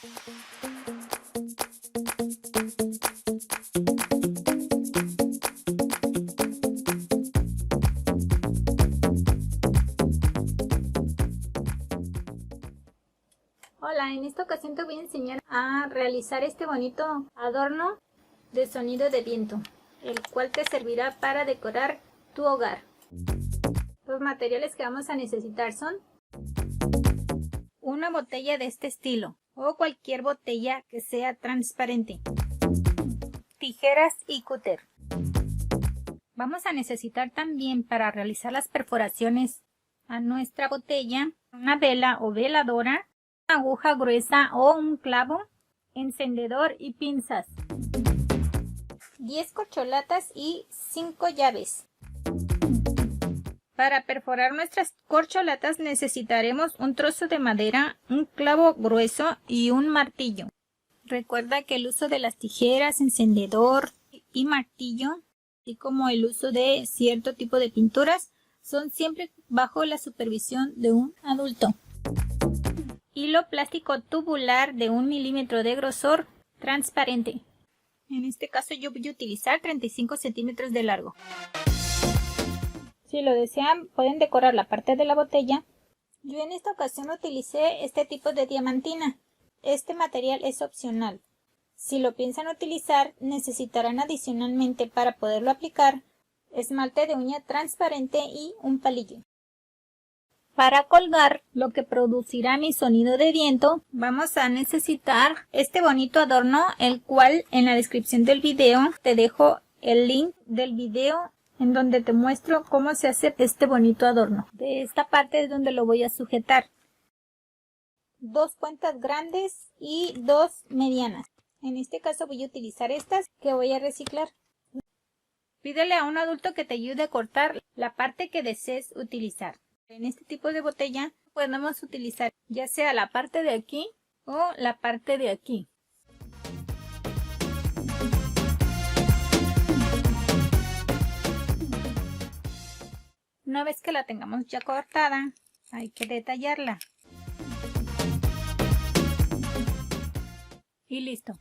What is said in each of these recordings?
Hola, en esta ocasión te voy a enseñar a realizar este bonito adorno de sonido de viento, el cual te servirá para decorar tu hogar. Los materiales que vamos a necesitar son una botella de este estilo o cualquier botella que sea transparente, tijeras y cúter. Vamos a necesitar también para realizar las perforaciones a nuestra botella una vela o veladora, una aguja gruesa o un clavo, encendedor y pinzas, 10 corcholatas y 5 llaves. Para perforar nuestras corcholatas necesitaremos un trozo de madera, un clavo grueso y un martillo. Recuerda que el uso de las tijeras, encendedor y martillo, así como el uso de cierto tipo de pinturas, son siempre bajo la supervisión de un adulto. Hilo plástico tubular de 1 milímetro de grosor, transparente. En este caso yo voy a utilizar 35 centímetros de largo. Si lo desean, pueden decorar la parte de la botella. Yo en esta ocasión utilicé este tipo de diamantina. Este material es opcional. Si lo piensan utilizar, necesitarán adicionalmente para poderlo aplicar esmalte de uña transparente y un palillo. Para colgar lo que producirá mi sonido de viento, vamos a necesitar este bonito adorno, el cual en la descripción del video te dejo el link del video en donde te muestro cómo se hace este bonito adorno. De esta parte es donde lo voy a sujetar. 2 cuentas grandes y 2 medianas. En este caso voy a utilizar estas que voy a reciclar. Pídele a un adulto que te ayude a cortar la parte que desees utilizar. En este tipo de botella podemos utilizar ya sea la parte de aquí o la parte de aquí. Una vez que la tengamos ya cortada, hay que detallarla. Y listo.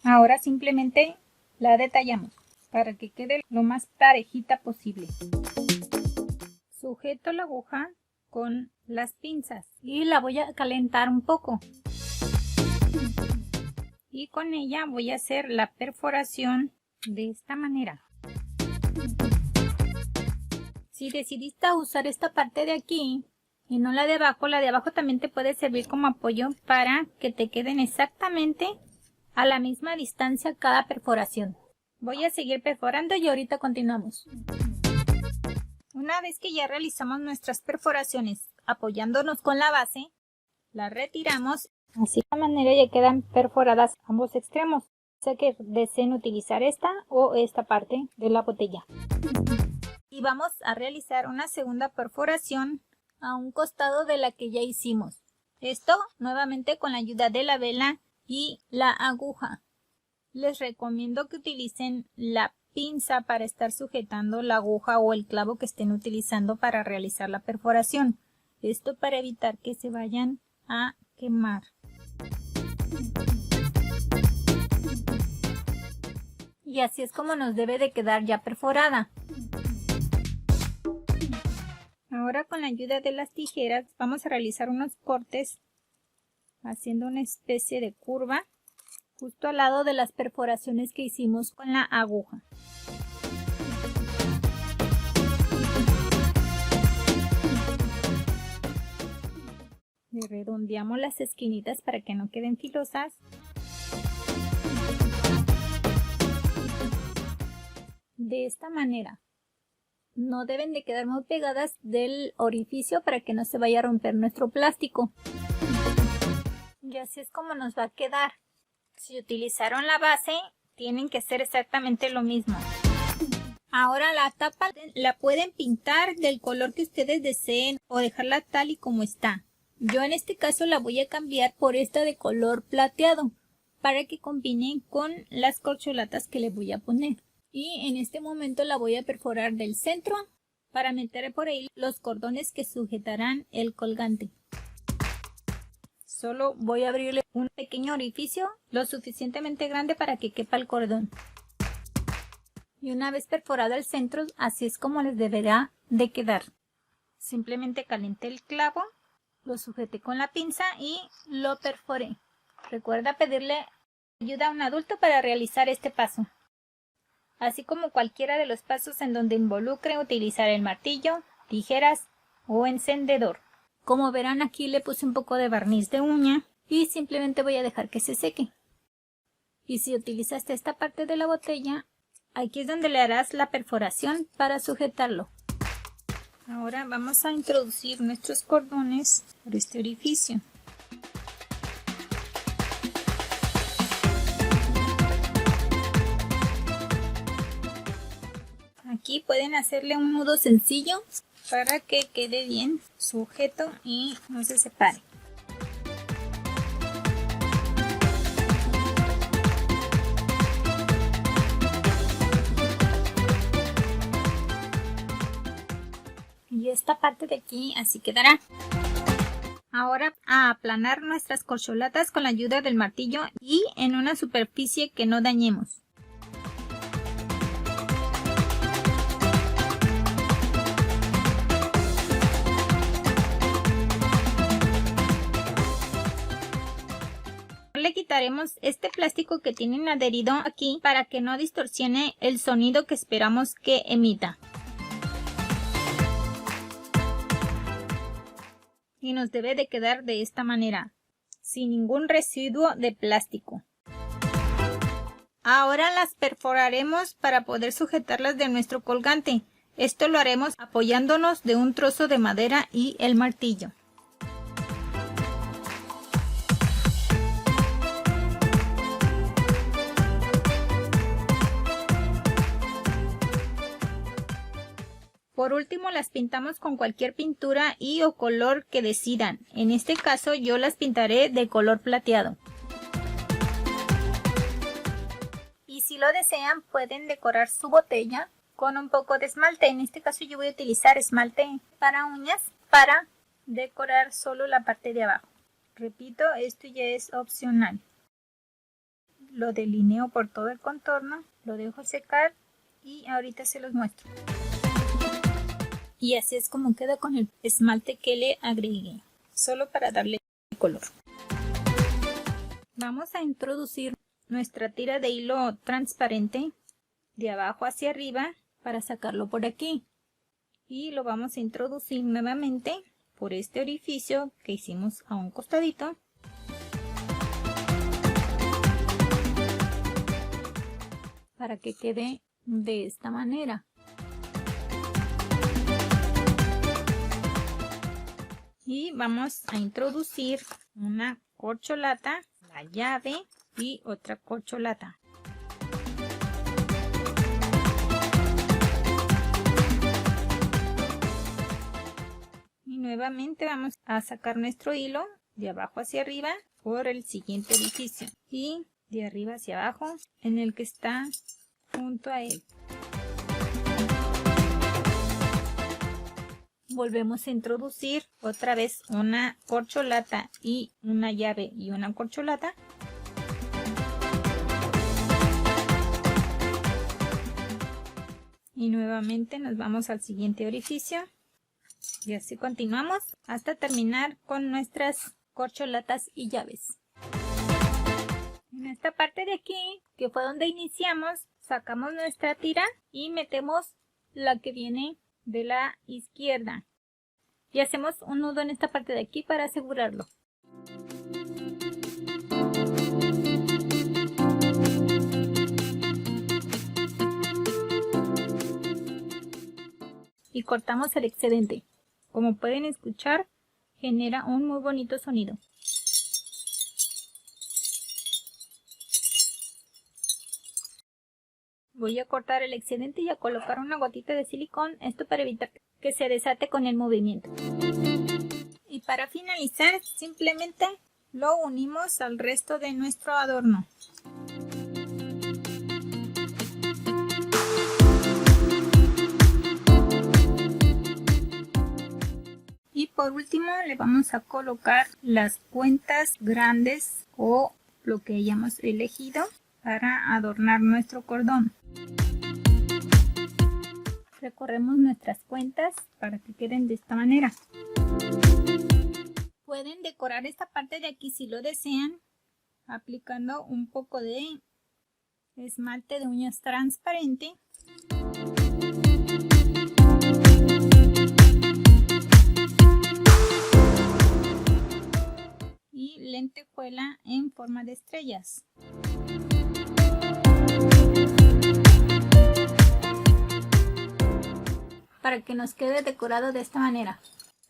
Ahora simplemente la detallamos para que quede lo más parejita posible. Sujeto la aguja con las pinzas y la voy a calentar un poco. Y con ella voy a hacer la perforación de esta manera. Si decidiste usar esta parte de aquí y no la de abajo también te puede servir como apoyo para que te queden exactamente a la misma distancia cada perforación. Voy a seguir perforando y ahorita continuamos. Una vez que ya realizamos nuestras perforaciones apoyándonos con la base, la retiramos. Así de esta manera ya quedan perforadas ambos extremos. Sea que deseen utilizar esta o esta parte de la botella. Y vamos a realizar una segunda perforación a un costado de la que ya hicimos. Esto nuevamente con la ayuda de la vela y la aguja. Les recomiendo que utilicen la pinza para estar sujetando la aguja o el clavo que estén utilizando para realizar la perforación. Esto para evitar que se vayan a quemar. Y así es como nos debe de quedar ya perforada. Ahora con la ayuda de las tijeras vamos a realizar unos cortes haciendo una especie de curva justo al lado de las perforaciones que hicimos con la aguja. Le redondeamos las esquinitas para que no queden filosas. De esta manera. No deben de quedar muy pegadas del orificio para que no se vaya a romper nuestro plástico. Y así es como nos va a quedar. Si utilizaron la base, tienen que hacer exactamente lo mismo. Ahora la tapa la pueden pintar del color que ustedes deseen o dejarla tal y como está. Yo en este caso la voy a cambiar por esta de color plateado para que combine con las corcholatas que le voy a poner. y en este momento la voy a perforar del centro para meter por ahí los cordones que sujetarán el colgante. Solo voy a abrirle un pequeño orificio lo suficientemente grande para que quepa el cordón. Y una vez perforado el centro, así es como les deberá de quedar. Simplemente calenté el clavo, lo sujeté con la pinza y lo perforé. Recuerda pedirle ayuda a un adulto para realizar este paso, así como cualquiera de los pasos en donde involucre utilizar el martillo, tijeras o encendedor. Como verán, aquí le puse un poco de barniz de uña y simplemente voy a dejar que se seque. Y si utilizaste esta parte de la botella, aquí es donde le harás la perforación para sujetarlo. Ahora vamos a introducir nuestros cordones por este orificio. Aquí pueden hacerle un nudo sencillo para que quede bien sujeto y no se separe. Y esta parte de aquí así quedará. Ahora a aplanar nuestras corcholatas con la ayuda del martillo y en una superficie que no dañemos. Le quitaremos este plástico que tienen adherido aquí para que no distorsione el sonido que esperamos que emita. Y nos debe de quedar de esta manera, sin ningún residuo de plástico. Ahora las perforaremos para poder sujetarlas de nuestro colgante. Esto lo haremos apoyándonos de un trozo de madera y el martillo. Por último las pintamos con cualquier pintura y o color que decidan. En este caso yo las pintaré de color plateado. Y si lo desean pueden decorar su botella con un poco de esmalte. En este caso yo voy a utilizar esmalte para uñas para decorar solo la parte de abajo. Repito, esto ya es opcional. Lo delineo por todo el contorno, lo dejo secar y ahorita se los muestro. Y así es como queda con el esmalte que le agregué, solo para darle color. Vamos a introducir nuestra tira de hilo transparente de abajo hacia arriba para sacarlo por aquí. Y lo vamos a introducir nuevamente por este orificio que hicimos a un costadito. Para que quede de esta manera. Y vamos a introducir una corcholata, la llave y otra corcholata. Y nuevamente vamos a sacar nuestro hilo de abajo hacia arriba por el siguiente orificio y de arriba hacia abajo en el que está junto a él. Volvemos a introducir otra vez una corcholata y una llave y una corcholata. Y nuevamente nos vamos al siguiente orificio. Y así continuamos hasta terminar con nuestras corcholatas y llaves. En esta parte de aquí, que fue donde iniciamos, sacamos nuestra tira y metemos la que viene de la izquierda y hacemos un nudo en esta parte de aquí para asegurarlo. Y cortamos el excedente. Como pueden escuchar, genera un muy bonito sonido. Voy a cortar el excedente y a colocar una gotita de silicón, esto para evitar que se desate con el movimiento. Y para finalizar, simplemente lo unimos al resto de nuestro adorno. por último le vamos a colocar las cuentas grandes o lo que hayamos elegido para adornar nuestro cordón. Recorremos nuestras cuentas para que queden de esta manera. Pueden decorar esta parte de aquí si lo desean, aplicando un poco de esmalte de uñas transparente. Y lentejuela en forma de estrellas. Para que nos quede decorado de esta manera.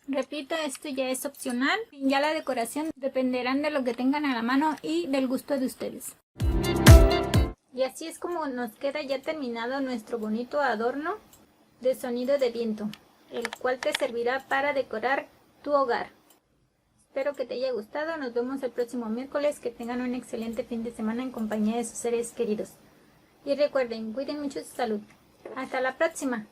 Repito, esto ya es opcional, ya la decoración dependerá de lo que tengan a la mano y del gusto de ustedes. Y así es como nos queda ya terminado nuestro bonito adorno de sonido de viento, el cual te servirá para decorar tu hogar. Espero que te haya gustado, nos vemos el próximo miércoles, que tengan un excelente fin de semana en compañía de sus seres queridos. Y recuerden, cuiden mucho su salud. Hasta la próxima.